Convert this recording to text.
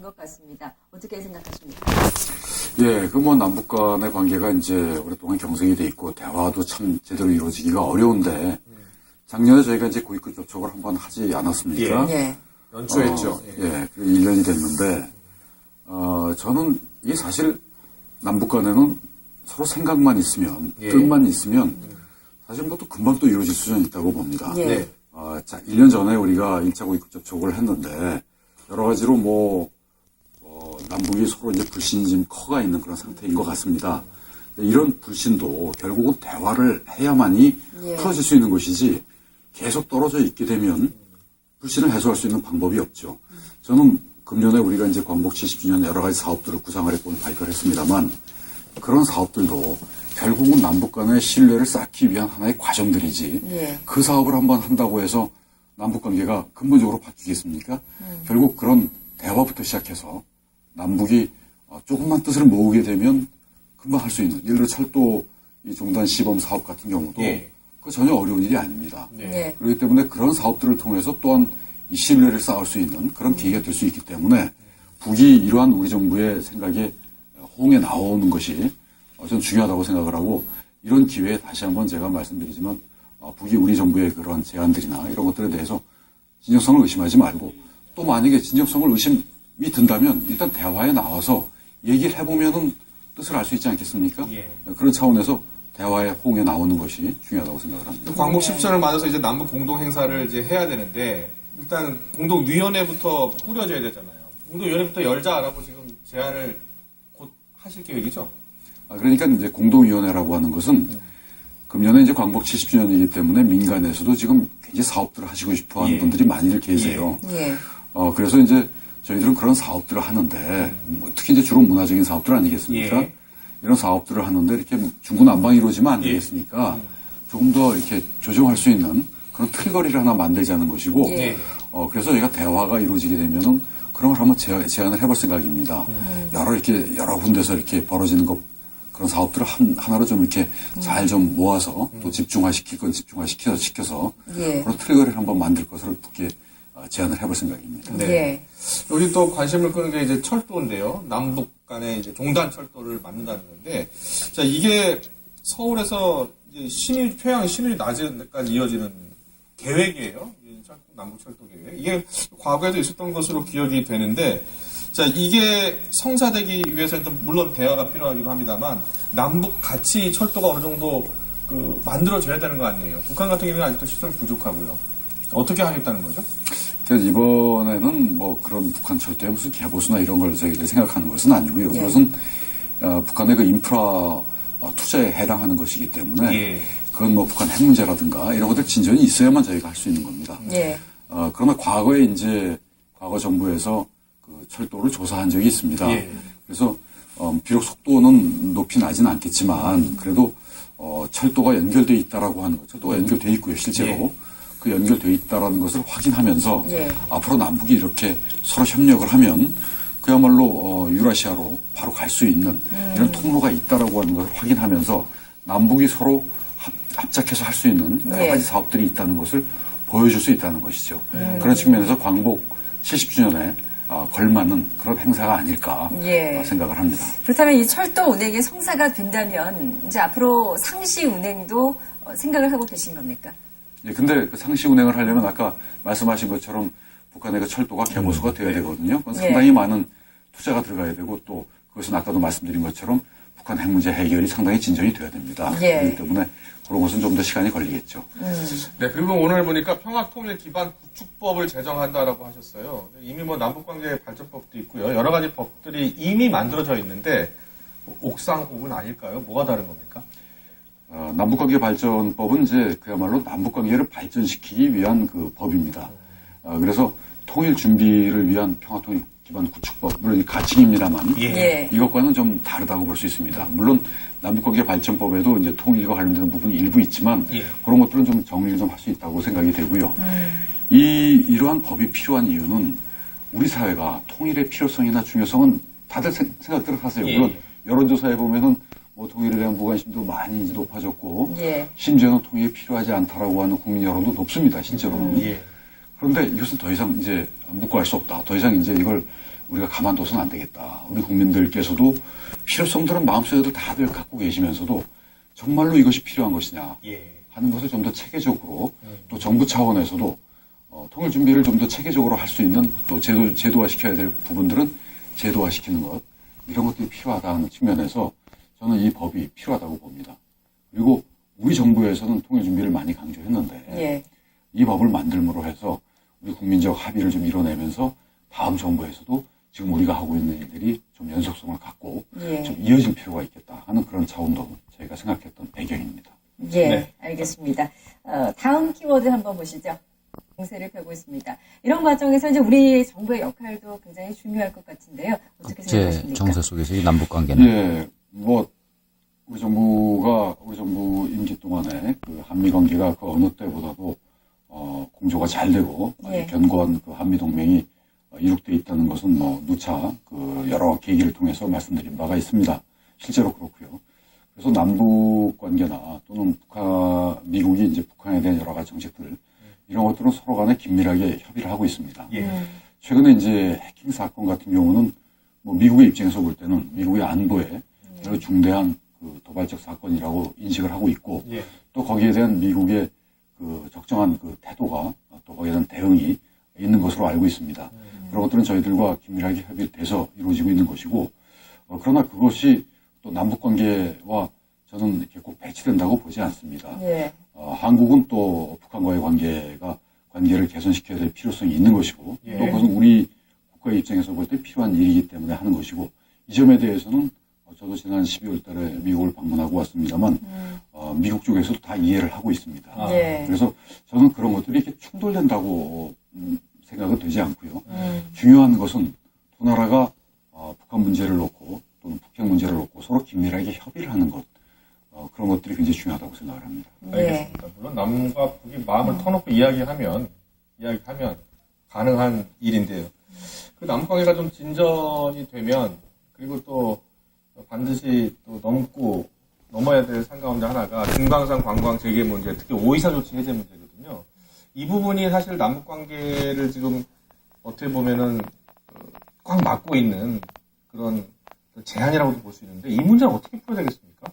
것 같습니다. 어떻게 생각하십니까? 예, 그 뭐 남북 간의 관계가 이제 오랫동안 경색이 돼 있고 대화도 참 제대로 이루어지기가 어려운데 작년에 저희가 이제 고위급 접촉을 한번 하지 않았습니까? 예. 연초했죠. 예, 1년이 됐는데 저는 이게 사실 남북 간에는 서로 생각만 있으면 뜻만 있으면 사실 뭐 또 금방 또 이루어질 수준이 있다고 봅니다. 예. 네. 자, 1년 전에 우리가 1차 고위급 접촉을 했는데 여러 가지로 뭐 남북이 서로 이제 불신이 좀 커가 있는 그런 상태인 것 같습니다. 이런 불신도 결국은 대화를 해야만이 풀어질 수 있는 것이지 계속 떨어져 있게 되면 불신을 해소할 수 있는 방법이 없죠. 저는 금년에 우리가 이제 광복 70주년 여러 가지 사업들을 구상을 했고 발표를 했습니다만 그런 사업들도 결국은 남북 간의 신뢰를 쌓기 위한 하나의 과정들이지 그 사업을 한번 한다고 해서 남북 관계가 근본적으로 바뀌겠습니까? 결국 그런 대화부터 시작해서 남북이 조금만 뜻을 모으게 되면 금방 할 수 있는 예를 들어 철도 이 종단 시범 사업 같은 경우도 그 전혀 어려운 일이 아닙니다. 그렇기 때문에 그런 사업들을 통해서 또한 이 신뢰를 쌓을 수 있는 그런 계기가 될 수 있기 때문에 북이 이러한 우리 정부의 생각에 호응에 나오는 것이 저는 중요하다고 생각을 하고 이런 기회에 다시 한번 제가 말씀드리지만 북이 우리 정부의 그런 제안들이나 이런 것들에 대해서 진정성을 의심하지 말고 또 만약에 진정성을 의심이 든다면 일단 대화에 나와서 얘기를 해보면은 뜻을 알 수 있지 않겠습니까? 그런 차원에서 대화에 호응에 나오는 것이 중요하다고 생각을 합니다. 광복 10주년을 맞아서 이제 남북 공동 행사를 이제 해야 되는데 일단 공동위원회부터 꾸려져야 되잖아요. 공동위원회부터 열자라고 지금 제안을 곧 하실 계획이죠? 그러니까 이제 공동위원회라고 하는 것은 금년에 이제 광복 70주년이기 때문에 민간에서도 지금 굉장히 사업들을 하시고 싶어 하는 분들이 많이들 계세요. 그래서 이제 저희들은 그런 사업들을 하는데 특히 이제 주로 문화적인 사업들 아니겠습니까? 이런 사업들을 하는데 이렇게 중구난방이 이루어지면 안 되겠으니까 조금 더 이렇게 조정할 수 있는 그런 틀거리를 하나 만들자는 것이고 그래서 저희가 대화가 이루어지게 되면은 그런 걸 한번 제안을 해볼 생각입니다. 여러 군데서 이렇게 벌어지는 그런 사업들을 하나로 좀 이렇게 잘 좀 모아서 또 집중화시킬 건 집중화시켜서 그런 틀거리를 한번 만들 것을 북에 제안을 해볼 생각입니다. 여기 또 관심을 끄는 게 이제 철도인데요. 남북 간에 이제 종단 철도를 만든다는 건데, 자, 이게 서울에서 이제 평양 신의 낮에까지 이어지는 계획이에요. 남북 철도 계획. 이게 과거에도 있었던 것으로 기억이 되는데, 자, 이게 성사되기 위해서는 물론 대화가 필요하기도 합니다만, 남북 같이 철도가 어느 정도 만들어져야 되는 거 아니에요. 북한 같은 경우는 아직도 시설이 부족하고요. 어떻게 하겠다는 거죠? 그래서 이번에는 뭐 그런 북한 철도에 무슨 개보수나 이런 걸 저희들이 생각하는 것은 아니고요. 그것은 북한의 그 인프라 투자에 해당하는 것이기 때문에 그건 뭐 북한 핵 문제라든가 이런 것들 진전이 있어야만 저희가 할 수 있는 겁니다. 그러나 과거에 이제 과거 정부에서 그 철도를 조사한 적이 있습니다. 그래서 비록 속도는 높이 나지는 않겠지만 그래도 철도가 연결돼 있다라고 하는 것, 철도가 연결돼 있고요, 실제로. 그 연결되어 있다는 것을 확인하면서 앞으로 남북이 이렇게 서로 협력을 하면 그야말로 유라시아로 바로 갈 수 있는 이런 통로가 있다라고 하는 것을 확인하면서 남북이 서로 합작해서 할 수 있는 여러 가지 사업들이 있다는 것을 보여줄 수 있다는 것이죠. 그런 측면에서 광복 70주년에 걸맞는 그런 행사가 아닐까 생각을 합니다. 그렇다면 이 철도 운행이 성사가 된다면 이제 앞으로 상시 운행도 생각을 하고 계신 겁니까? 근데 그 상시 운행을 하려면 아까 말씀하신 것처럼 북한의 그 철도가 개보수가 되어야 되거든요. 그건 상당히 많은 투자가 들어가야 되고 또 그것은 아까도 말씀드린 것처럼 북한 핵 문제 해결이 상당히 진전이 돼야 됩니다. 그렇기 때문에 그런 것은 좀 더 시간이 걸리겠죠. 네, 그리고 오늘 보니까 평화통일 기반 구축법을 제정한다라고 하셨어요. 이미 뭐 남북관계 발전법도 있고요. 여러 가지 법들이 이미 만들어져 있는데 옥상호흡은 아닐까요? 뭐가 다른 겁니까? 남북관계 발전법은 이제 그야말로 남북관계를 발전시키기 위한 그 법입니다. 그래서 통일 준비를 위한 평화통일 기반 구축법, 물론 이 가칭입니다만 이것과는 좀 다르다고 볼 수 있습니다. 물론 남북관계 발전법에도 이제 통일과 관련되는 부분이 일부 있지만 그런 것들은 좀 정리를 좀 할 수 있다고 생각이 되고요. 이러한 법이 필요한 이유는 우리 사회가 통일의 필요성이나 중요성은 다들 생각들을 하세요. 물론 여론조사에 보면은 뭐 통일에 대한 무관심도 많이 이제 높아졌고 심지어는 통일이 필요하지 않다라고 하는 국민 여론도 높습니다. 실제로는. 그런데 이것은 더 이상 이제 묵고할 수 없다. 더 이상 이제 이걸 우리가 가만둬서는 안 되겠다. 우리 국민들께서도 필요성들은 마음속에도 다들 갖고 계시면서도 정말로 이것이 필요한 것이냐 하는 것을 좀 더 체계적으로 또 정부 차원에서도 통일 준비를 좀 더 체계적으로 할 수 있는 또 제도화시켜야 될 부분들은 제도화시키는 것 이런 것들이 필요하다는 측면에서 저는 이 법이 필요하다고 봅니다. 그리고 우리 정부에서는 통일 준비를 많이 강조했는데 예. 이 법을 만들므로 해서 우리 국민적 합의를 좀 이뤄내면서 다음 정부에서도 지금 우리가 하고 있는 일들이 좀 연속성을 갖고 예. 좀 이어질 필요가 있겠다 하는 그런 차원도 저희가 생각했던 배경입니다. 예, 네. 알겠습니다. 다음 키워드 한번 보시죠. 공세를 펴고 있습니다. 이런 과정에서 이제 우리 정부의 역할도 굉장히 중요할 것 같은데요. 어떻게 국제 생각하십니까? 정세 속에서 이 남북 관계는 예, 뭐 우리 정부 임기 동안에 그 한미 관계가 그 어느 때보다도 공조가 잘 되고 예. 견고한 그 한미 동맹이 이룩돼 있다는 것은 뭐 누차 그 여러 계기를 통해서 말씀드린 바가 있습니다. 실제로 그렇고요. 그래서 남북 관계나 또는 미국이 이제 북한에 대한 여러 가지 정책들 이런 것들은 서로 간에 긴밀하게 협의를 하고 있습니다. 최근에 이제 해킹 사건 같은 경우는 뭐 미국의 입장에서 볼 때는 미국의 안보에 매우 중대한 그 도발적 사건이라고 인식을 하고 있고 또 거기에 대한 미국의 그 적정한 그 태도가 또 거기에 대한 대응이 있는 것으로 알고 있습니다. 그런 것들은 저희들과 긴밀하게 협의돼서 이루어지고 있는 것이고 그러나 그것이 또 남북 관계와 저는 이렇게 꼭 배치된다고 보지 않습니다. 예. 한국은 또 북한과의 관계를 개선시켜야 될 필요성이 있는 것이고 또 그것은 우리 국가의 입장에서 볼 때 필요한 일이기 때문에 하는 것이고 이 점에 대해서는 저도 지난 12월 달에 미국을 방문하고 왔습니다만 미국 쪽에서도 다 이해를 하고 있습니다. 예. 그래서 저는 그런 것들이 이렇게 충돌된다고 생각은 되지 않고요. 중요한 것은 두 나라가 북한 문제를 놓고 또는 북핵 문제를 놓고 서로 긴밀하게 협의를 하는 것 그런 것들이 굉장히 중요하다고 생각을 합니다. 알겠습니다. 물론 남과 북이 마음을 터놓고 이야기하면 가능한 일인데요. 그 남북 관계가 좀 진전이 되면 그리고 또 반드시 또 넘어야 될 산 가운데 하나가 금강산 관광 재개 문제, 특히 오이사 조치 해제 문제거든요. 이 부분이 사실 남북 관계를 지금 어떻게 보면은 꽉 막고 있는 그런 제한이라고도 볼 수 있는데 이 문제는 어떻게 풀어야 되겠습니까?